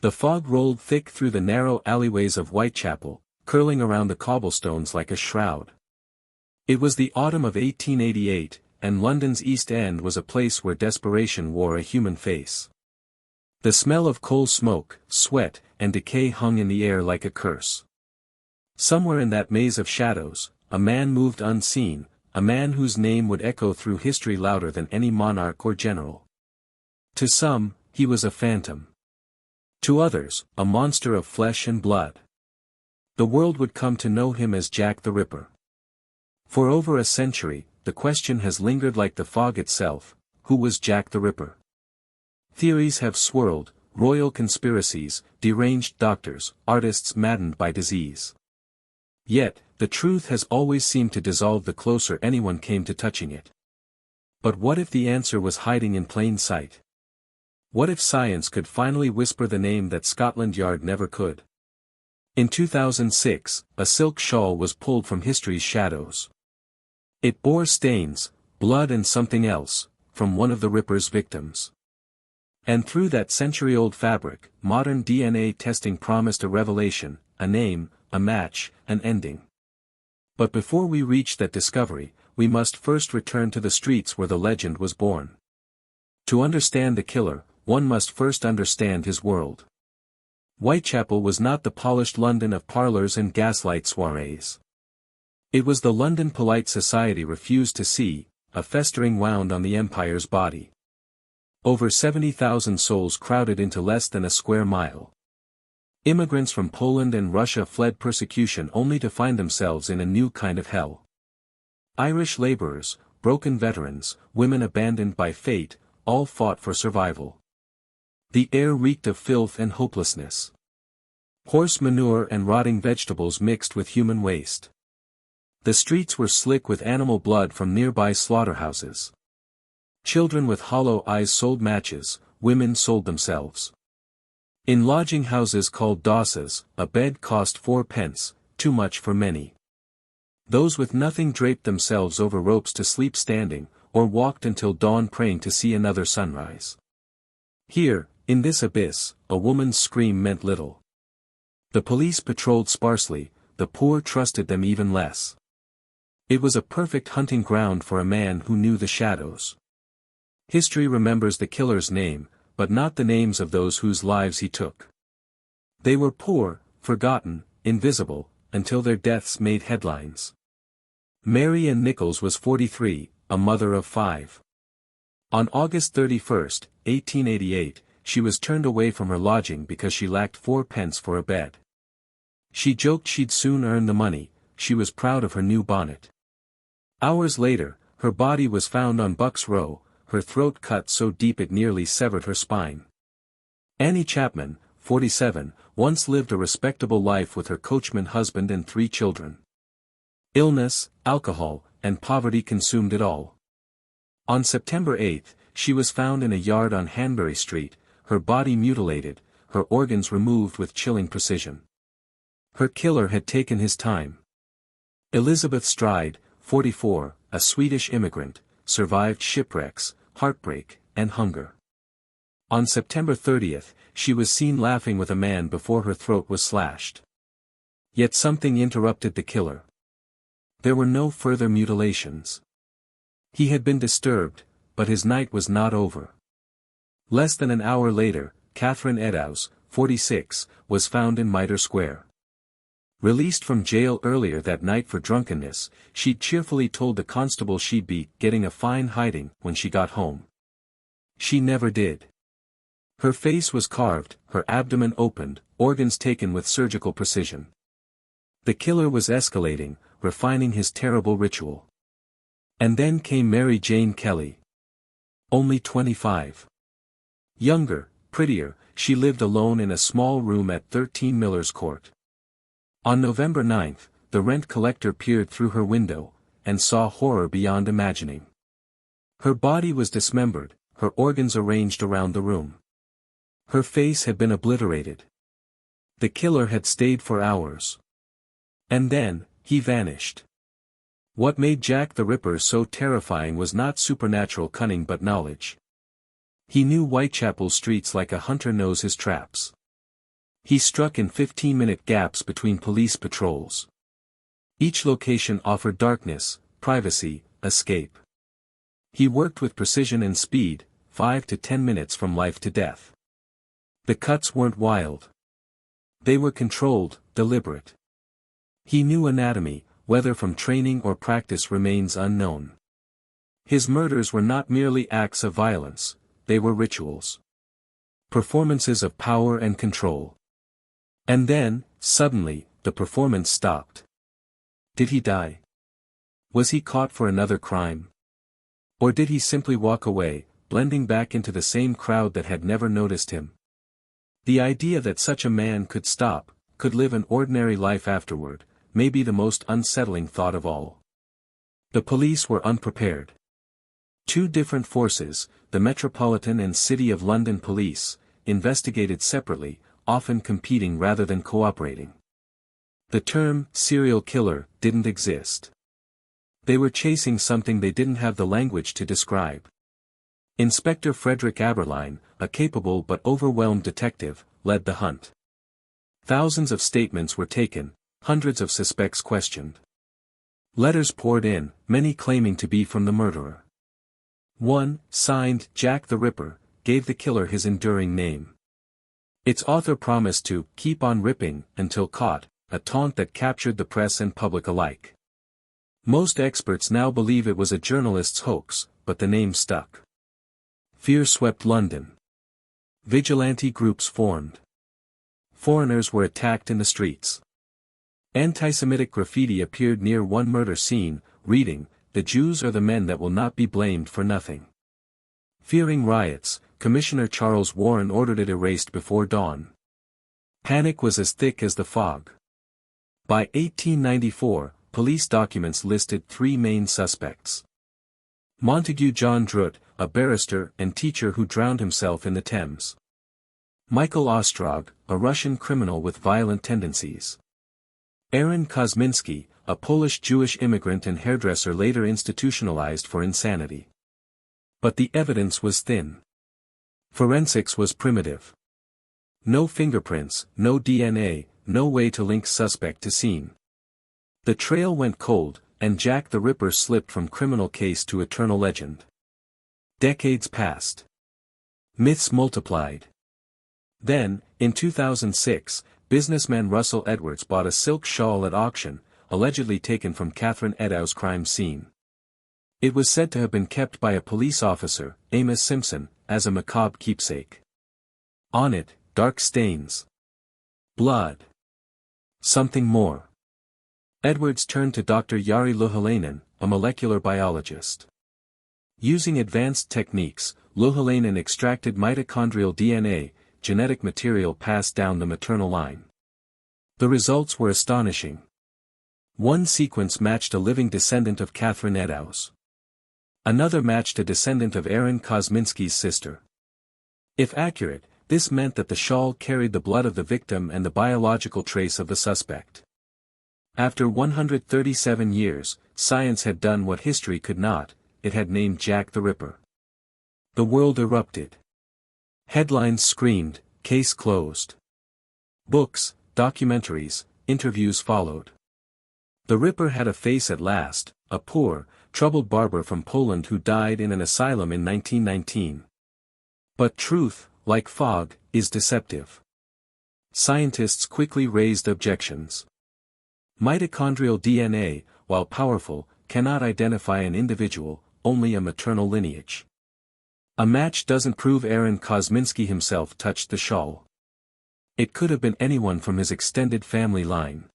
The fog rolled thick through the narrow alleyways of Whitechapel, curling around the cobblestones like a shroud. It was the autumn of 1888, and London's East End was a place where desperation wore a human face. The smell of coal smoke, sweat, and decay hung in the air like a curse. Somewhere in that maze of shadows, a man moved unseen, a man whose name would echo through history louder than any monarch or general. To some, he was a phantom. To others, a monster of flesh and blood. The world would come to know him as Jack the Ripper. For over a century, the question has lingered like the fog itself: who was Jack the Ripper? Theories have swirled, royal conspiracies, deranged doctors, artists maddened by disease. Yet, the truth has always seemed to dissolve the closer anyone came to touching it. But what if the answer was hiding in plain sight? What if science could finally whisper the name that Scotland Yard never could? In 2006, a silk shawl was pulled from history's shadows. It bore stains, blood and something else, from one of the Ripper's victims. And through that century-old fabric, modern DNA testing promised a revelation, a name, a match, an ending. But before we reach that discovery, we must first return to the streets where the legend was born. To understand the killer, one must first understand his world. Whitechapel was not the polished London of parlours and gaslight soirees. It was the London polite society refused to see, a festering wound on the empire's body. Over 70,000 souls crowded into less than a square mile. Immigrants from Poland and Russia fled persecution only to find themselves in a new kind of hell. Irish labourers, broken veterans, women abandoned by fate, all fought for survival. The air reeked of filth and hopelessness. Horse manure and rotting vegetables mixed with human waste. The streets were slick with animal blood from nearby slaughterhouses. Children with hollow eyes sold matches, women sold themselves. In lodging houses called dosses, a bed cost 4 pence, too much for many. Those with nothing draped themselves over ropes to sleep standing, or walked until dawn praying to see another sunrise. Here, in this abyss, a woman's scream meant little. The police patrolled sparsely, the poor trusted them even less. It was a perfect hunting ground for a man who knew the shadows. History remembers the killer's name, but not the names of those whose lives he took. They were poor, forgotten, invisible, until their deaths made headlines. Mary Ann Nichols was 43, a mother of 5. On August 31, 1888, she was turned away from her lodging because she lacked 4 pence for a bed. She joked she'd soon earn the money, she was proud of her new bonnet. Hours later, her body was found on Bucks Row, her throat cut so deep it nearly severed her spine. Annie Chapman, 47, once lived a respectable life with her coachman husband and 3 children. Illness, alcohol, and poverty consumed it all. On September 8, she was found in a yard on Hanbury Street, her body mutilated, her organs removed with chilling precision. Her killer had taken his time. Elizabeth Stride, 44, a Swedish immigrant, survived shipwrecks, heartbreak, and hunger. On September 30, she was seen laughing with a man before her throat was slashed. Yet something interrupted the killer. There were no further mutilations. He had been disturbed, but his night was not over. Less than an hour later, Catherine Eddowes, 46, was found in Mitre Square. Released from jail earlier that night for drunkenness, she'd cheerfully told the constable she'd be getting a fine hiding when she got home. She never did. Her face was carved, her abdomen opened, organs taken with surgical precision. The killer was escalating, refining his terrible ritual. And then came Mary Jane Kelly. Only 25. Younger, prettier, she lived alone in a small room at 13 Miller's Court. On November 9, the rent collector peered through her window, and saw horror beyond imagining. Her body was dismembered, her organs arranged around the room. Her face had been obliterated. The killer had stayed for hours. And then, he vanished. What made Jack the Ripper so terrifying was not supernatural cunning but knowledge. He knew Whitechapel streets like a hunter knows his traps. He struck in 15-minute gaps between police patrols. Each location offered darkness, privacy, escape. He worked with precision and speed, 5 to 10 minutes from life to death. The cuts weren't wild. They were controlled, deliberate. He knew anatomy, whether from training or practice remains unknown. His murders were not merely acts of violence, they were rituals. Performances of power and control. And then, suddenly, the performance stopped. Did he die? Was he caught for another crime? Or did he simply walk away, blending back into the same crowd that had never noticed him? The idea that such a man could stop, could live an ordinary life afterward, may be the most unsettling thought of all. The police were unprepared. Two different forces, the Metropolitan and City of London Police, investigated separately, often competing rather than cooperating. The term, serial killer, didn't exist. They were chasing something they didn't have the language to describe. Inspector Frederick Aberline, a capable but overwhelmed detective, led the hunt. Thousands of statements were taken, hundreds of suspects questioned. Letters poured in, many claiming to be from the murderer. One, signed Jack the Ripper, gave the killer his enduring name. Its author promised to keep on ripping until caught, a taunt that captured the press and public alike. Most experts now believe it was a journalist's hoax, but the name stuck. Fear swept London. Vigilante groups formed. Foreigners were attacked in the streets. Anti-Semitic graffiti appeared near one murder scene, reading, "The Jews are the men that will not be blamed for nothing." Fearing riots, Commissioner Charles Warren ordered it erased before dawn. Panic was as thick as the fog. By 1894, police documents listed three main suspects. Montague John Druitt, a barrister and teacher who drowned himself in the Thames. Michael Ostrog, a Russian criminal with violent tendencies. Aaron Kosminski, a Polish Jewish immigrant and hairdresser later institutionalized for insanity. But the evidence was thin. Forensics was primitive. No fingerprints, no DNA, no way to link suspect to scene. The trail went cold, and Jack the Ripper slipped from criminal case to eternal legend. Decades passed. Myths multiplied. Then, in 2006, businessman Russell Edwards bought a silk shawl at auction, allegedly taken from Catherine Edow's crime scene. It was said to have been kept by a police officer, Amos Simpson, as a macabre keepsake. On it, dark stains. Blood. Something more. Edwards turned to Dr. Jari Louhelainen, a molecular biologist. Using advanced techniques, Louhelainen extracted mitochondrial DNA, genetic material passed down the maternal line. The results were astonishing. One sequence matched a living descendant of Catherine Edow's. Another matched a descendant of Aaron Kosminski's sister. If accurate, this meant that the shawl carried the blood of the victim and the biological trace of the suspect. After 137 years, science had done what history could not, it had named Jack the Ripper. The world erupted. Headlines screamed, "Case closed." Books, documentaries, interviews followed. The Ripper had a face at last, a poor, troubled barber from Poland who died in an asylum in 1919. But truth, like fog, is deceptive. Scientists quickly raised objections. Mitochondrial DNA, while powerful, cannot identify an individual, only a maternal lineage. A match doesn't prove Aaron Kosminski himself touched the shawl. It could have been anyone from his extended family line.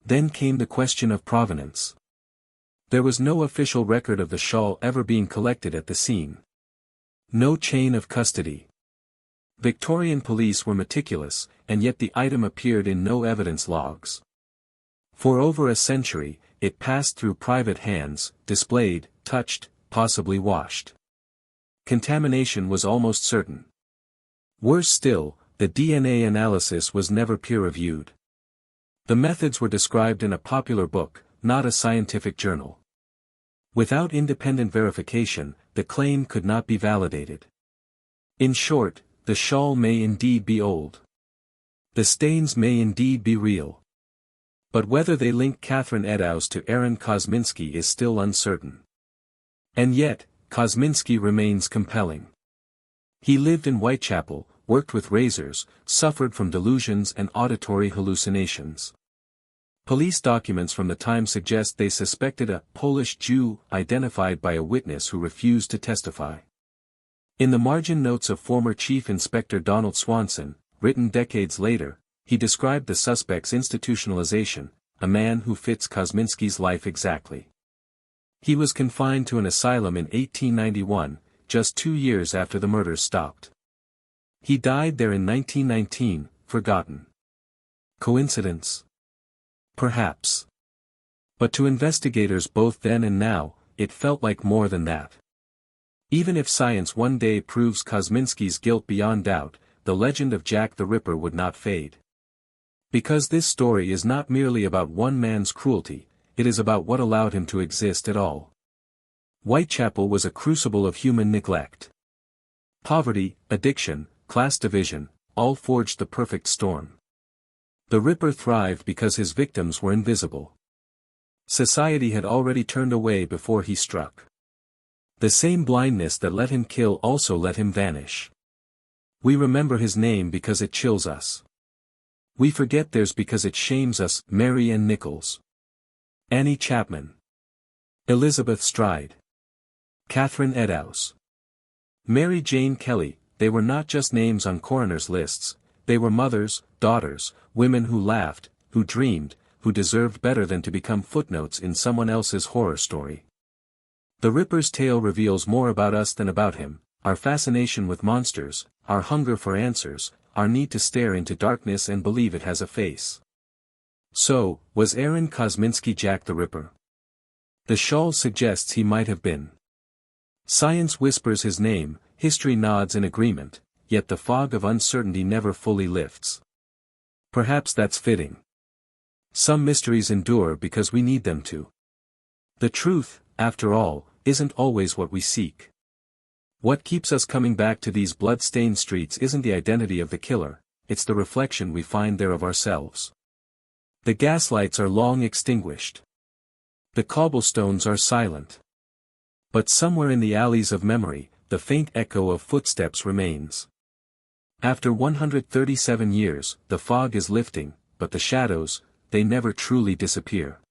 Then came the question of provenance. There was no official record of the shawl ever being collected at the scene. No chain of custody. Victorian police were meticulous, and yet the item appeared in no evidence logs. For over a century, it passed through private hands, displayed, touched, possibly washed. Contamination was almost certain. Worse still, the DNA analysis was never peer-reviewed. The methods were described in a popular book, not a scientific journal. Without independent verification, the claim could not be validated. In short, the shawl may indeed be old. The stains may indeed be real. But whether they link Catherine Eddowes to Aaron Kosminski is still uncertain. And yet, Kosminski remains compelling. He lived in Whitechapel, worked with razors, suffered from delusions and auditory hallucinations. Police documents from the time suggest they suspected a Polish Jew identified by a witness who refused to testify. In the margin notes of former Chief Inspector Donald Swanson, written decades later, he described the suspect's institutionalization, a man who fits Kosminski's life exactly. He was confined to an asylum in 1891, just 2 years after the murders stopped. He died there in 1919, forgotten. Coincidence? Perhaps. But to investigators both then and now, it felt like more than that. Even if science one day proves Kosminski's guilt beyond doubt, the legend of Jack the Ripper would not fade. Because this story is not merely about one man's cruelty, it is about what allowed him to exist at all. Whitechapel was a crucible of human neglect. Poverty, addiction, class division, all forged the perfect storm. The Ripper thrived because his victims were invisible. Society had already turned away before he struck. The same blindness that let him kill also let him vanish. We remember his name because it chills us. We forget theirs because it shames us. Mary Ann Nichols, Annie Chapman, Elizabeth Stride, Catherine Eddowes, Mary Jane Kelly. They were not just names on coroners' lists, they were mothers, daughters, women who laughed, who dreamed, who deserved better than to become footnotes in someone else's horror story. The Ripper's tale reveals more about us than about him, our fascination with monsters, our hunger for answers, our need to stare into darkness and believe it has a face. So, was Aaron Kosminski Jack the Ripper? The shawl suggests he might have been. Science whispers his name, history nods in agreement, yet the fog of uncertainty never fully lifts. Perhaps that's fitting. Some mysteries endure because we need them to. The truth, after all, isn't always what we seek. What keeps us coming back to these blood-stained streets isn't the identity of the killer, it's the reflection we find there of ourselves. The gaslights are long extinguished. The cobblestones are silent. But somewhere in the alleys of memory, the faint echo of footsteps remains. After 137 years, the fog is lifting, but the shadows, they never truly disappear.